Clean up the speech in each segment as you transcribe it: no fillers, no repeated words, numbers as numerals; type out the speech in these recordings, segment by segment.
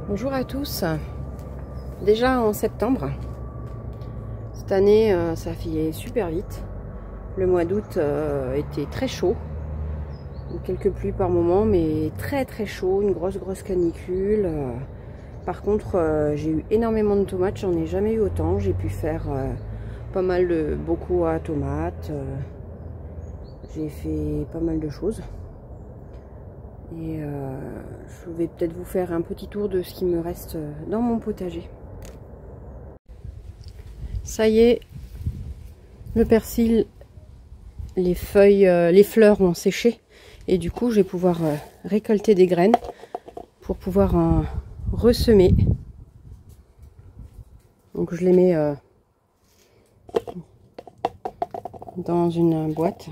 Bonjour à tous. Déjà en septembre. Cette année, ça fait super vite. Le mois d'août était très chaud. Quelques pluies par moment, mais très très chaud. Une grosse canicule. Par contre, j'ai eu énormément de tomates. J'en ai jamais eu autant. J'ai pu faire pas mal de bocaux à tomates. J'ai fait pas mal de choses. Et je vais peut-être vous faire un petit tour de ce qui me reste dans mon potager. Ça y est, le persil, les feuilles, les fleurs ont séché. Et du coup, je vais pouvoir récolter des graines pour pouvoir en ressemer. Donc je les mets dans une boîte.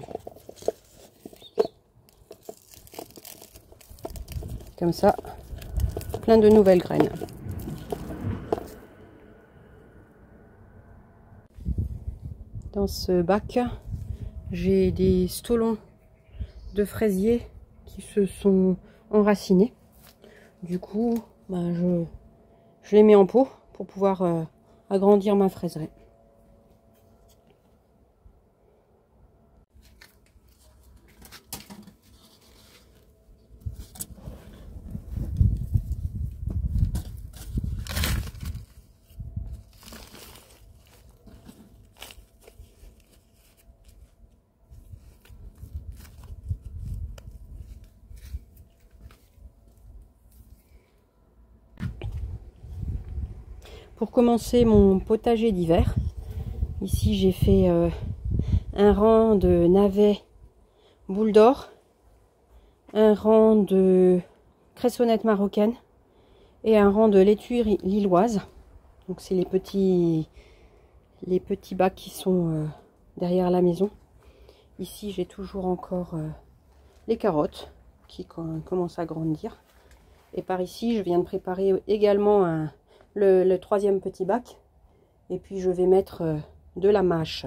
Comme ça, plein de nouvelles graines. Dans ce bac, j'ai des stolons de fraisiers qui se sont enracinés. Du coup, je les mets en pot pour pouvoir agrandir ma fraiseraie. Pour commencer mon potager d'hiver, ici j'ai fait un rang de navets boule d'or, un rang de cressonnette marocaine et un rang de laitue lilloise. Donc c'est les petits bacs qui sont derrière la maison. Ici j'ai toujours encore les carottes qui commencent à grandir. Et par ici je viens de préparer également le troisième petit bac. Et puis je vais mettre de la mâche.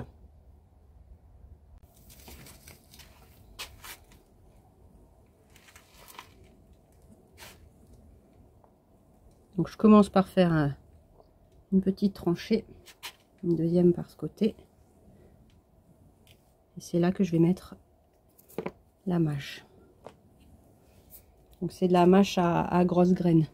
Donc je commence par faire une petite tranchée, une deuxième par ce côté. Et c'est là que je vais mettre la mâche. Donc c'est de la mâche à grosses graines.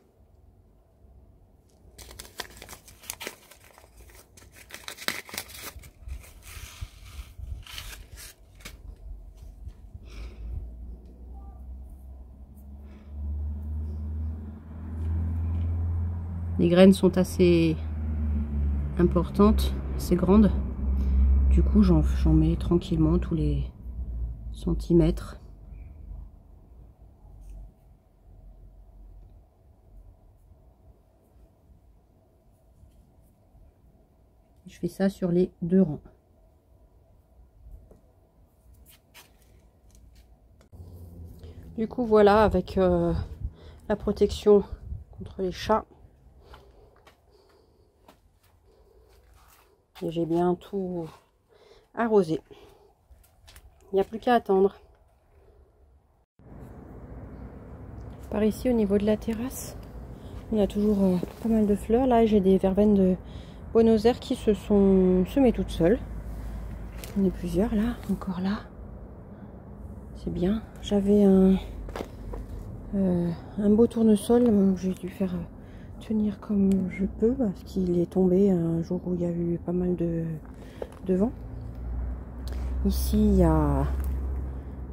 Les graines sont assez importantes, assez grandes. Du coup, j'en mets tranquillement tous les centimètres. Je fais ça sur les deux rangs. Du coup, voilà, avec la protection contre les chats. Et j'ai bien tout arrosé. Il n'y a plus qu'à attendre. Par ici, au niveau de la terrasse, on a toujours pas mal de fleurs. Là, j'ai des verveines de Buenos Aires qui se sont semées toutes seules. On est plusieurs là, encore là. C'est bien. J'avais un beau tournesol. J'ai dû faire tenir comme je peux parce qu'il est tombé un jour où il y a eu pas mal de vent. Ici il y a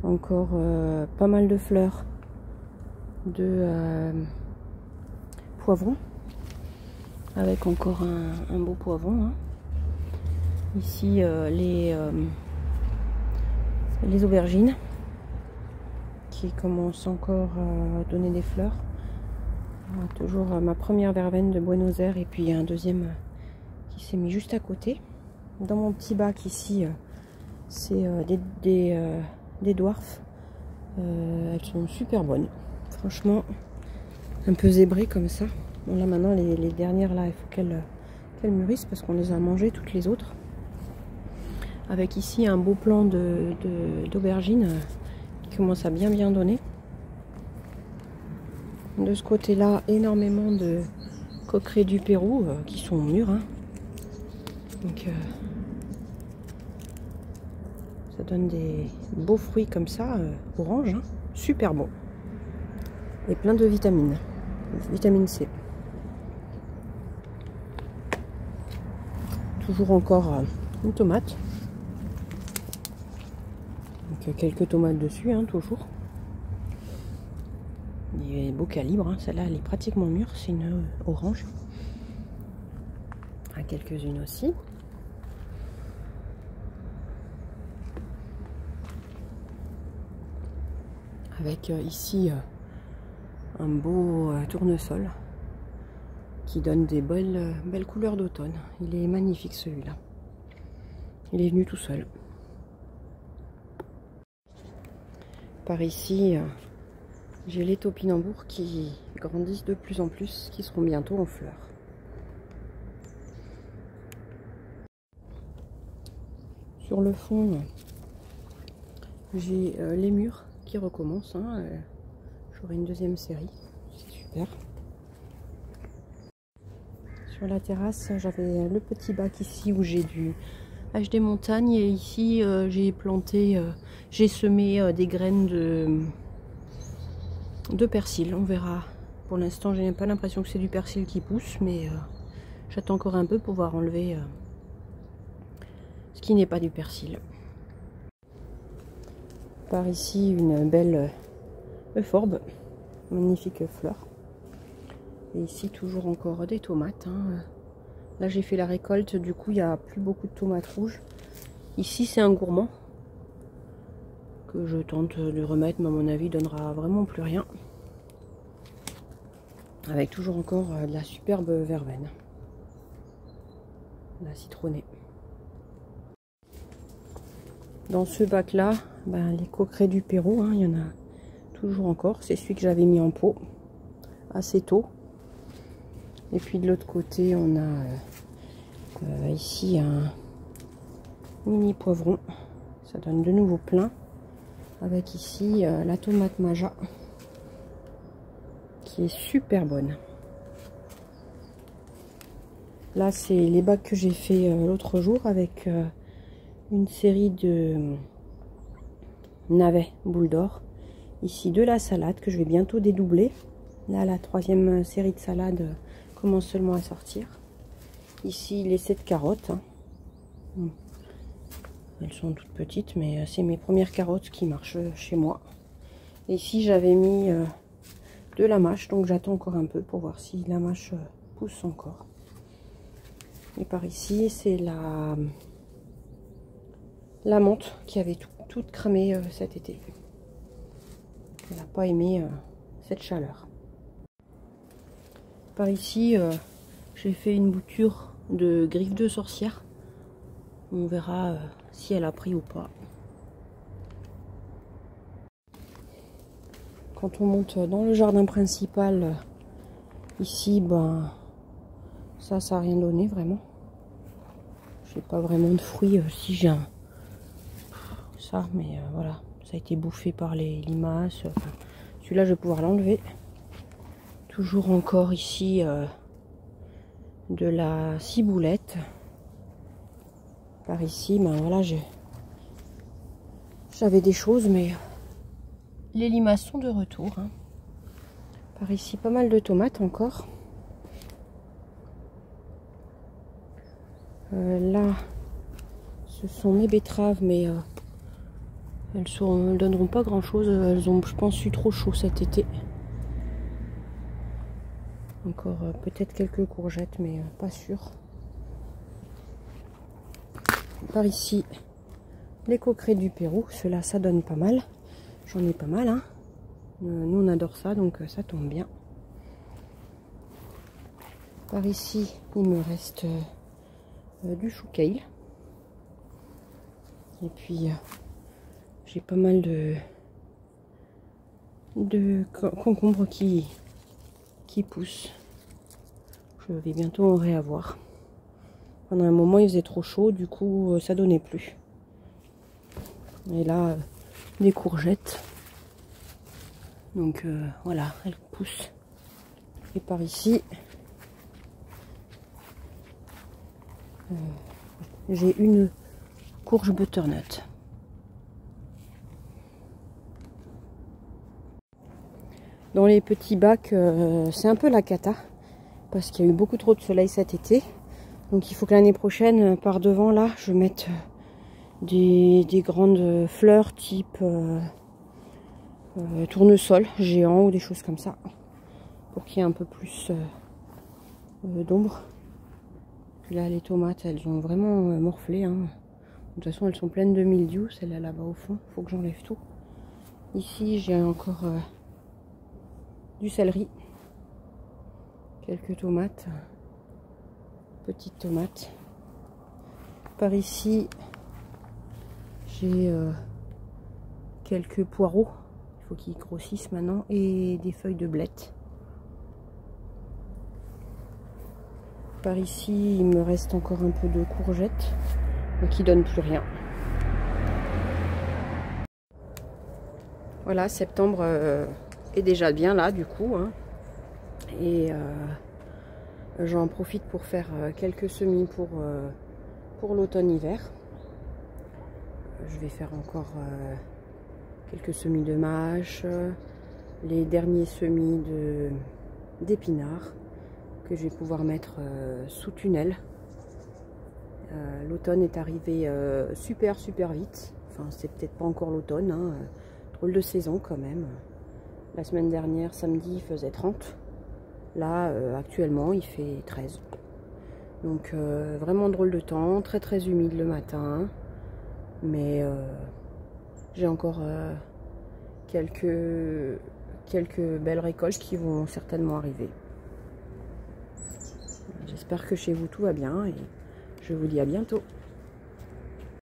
encore pas mal de fleurs de poivrons, avec encore un beau poivron, hein. Ici les aubergines qui commencent encore à donner des fleurs. Toujours ma première verveine de Buenos Aires et puis un deuxième qui s'est mis juste à côté. Dans mon petit bac ici, c'est des dwarfs. Elles sont super bonnes. Franchement, un peu zébrées comme ça. Bon, là maintenant, les dernières là, il faut qu'elles mûrissent parce qu'on les a mangées toutes les autres. Avec ici un beau plant d'aubergines qui commence à bien donner. De ce côté-là, énormément de coquerets du Pérou qui sont mûrs. Hein. Donc, ça donne des beaux fruits comme ça, orange, hein. Super beau. Et plein de vitamines. Vitamine C. Toujours encore une tomate. Donc, quelques tomates dessus, hein, toujours. Il est beau calibre, hein. Celle-là elle est pratiquement mûre, c'est une orange. À quelques-unes aussi. Avec ici un beau tournesol qui donne des belles couleurs d'automne. Il est magnifique celui-là. Il est venu tout seul. Par ici, j'ai les topinambours qui grandissent de plus en plus, qui seront bientôt en fleurs. Sur le fond, j'ai les mûres qui recommencent. Hein, j'aurai une deuxième série, c'est super. Sur la terrasse, j'avais le petit bac ici où j'ai du HD montagne et ici j'ai planté, j'ai semé des graines de persil. On verra. Pour l'instant, j'ai pas l'impression que c'est du persil qui pousse, mais j'attends encore un peu pour pouvoir enlever ce qui n'est pas du persil. Par ici, une belle euphorbe, magnifique fleur. Et ici, toujours encore des tomates. Hein. Là, j'ai fait la récolte, du coup, il n'y a plus beaucoup de tomates rouges. Ici, c'est un gourmand que je tente de remettre, mais à mon avis, il donnera vraiment plus rien. Avec toujours encore de la superbe verveine. La citronnée. Dans ce bac-là, ben, les coquerets du Pérou, hein, il y en a toujours encore. C'est celui que j'avais mis en pot assez tôt. Et puis de l'autre côté, on a ici un mini poivron. Ça donne de nouveau plein. Avec ici la tomate maja qui est super bonne. Là, c'est les bacs que j'ai fait l'autre jour avec une série de navets boule d'or. Ici de la salade que je vais bientôt dédoubler. Là, la troisième série de salade commence seulement à sortir. Ici, les 7 carottes. Hein. Elles sont toutes petites, mais c'est mes premières carottes qui marchent chez moi. Et ici, j'avais mis de la mâche, donc j'attends encore un peu pour voir si la mâche pousse encore. Et par ici, c'est la menthe qui avait toute cramé cet été. Elle n'a pas aimé cette chaleur. Par ici, j'ai fait une bouture de griffes de sorcière. On verra si elle a pris ou pas. Quand on monte dans le jardin principal, ici, ben, ça n'a rien donné vraiment. J'ai pas vraiment de fruits si j'ai ça, mais voilà, ça a été bouffé par les limaces. Enfin, celui-là, je vais pouvoir l'enlever. Toujours encore ici de la ciboulette. Par ici, ben voilà, j'avais des choses, mais les limaces sont de retour. Hein. Par ici, pas mal de tomates encore. Là, ce sont mes betteraves, mais elles ne donneront pas grand chose. Elles ont, je pense, eu trop chaud cet été. Encore peut-être quelques courgettes, mais pas sûr. Par ici, les coquerets du Pérou. Ceux-là, ça donne pas mal. J'en ai pas mal. Hein. Nous, on adore ça, donc ça tombe bien. Par ici, il me reste du chou kale. Et puis, j'ai pas mal de concombres qui poussent. Je vais bientôt en réavoir. Pendant un moment, il faisait trop chaud, du coup, ça donnait plus. Et là, des courgettes. Donc voilà, elles poussent Et par ici, j'ai une courge butternut. Dans les petits bacs, c'est un peu la cata parce qu'il y a eu beaucoup trop de soleil cet été. Donc il faut que l'année prochaine, par devant là, je mette des grandes fleurs type tournesol géant ou des choses comme ça pour qu'il y ait un peu plus d'ombre. Là les tomates elles ont vraiment morflé, hein. De toute façon elles sont pleines de mildiou, celle-là là-bas au fond, il faut que j'enlève tout. Ici j'ai encore du céleri, quelques tomates, petites tomates. Par ici j'ai quelques poireaux, il faut qu'ils grossissent maintenant, et des feuilles de blette. Par ici, il me reste encore un peu de courgettes, mais qui donnent plus rien. Voilà, septembre est déjà bien là, du coup. Hein. Et j'en profite pour faire quelques semis pour l'automne-hiver. Je vais faire encore quelques semis de mâche, les derniers semis d'épinards, que je vais pouvoir mettre sous tunnel. L'automne est arrivé super vite. Enfin, c'est peut-être pas encore l'automne, hein. Drôle de saison quand même. La semaine dernière, samedi, il faisait 30. Là, actuellement, il fait 13. Donc vraiment drôle de temps, très humide le matin. Mais j'ai encore quelques belles récoltes qui vont certainement arriver. J'espère que chez vous tout va bien et je vous dis à bientôt.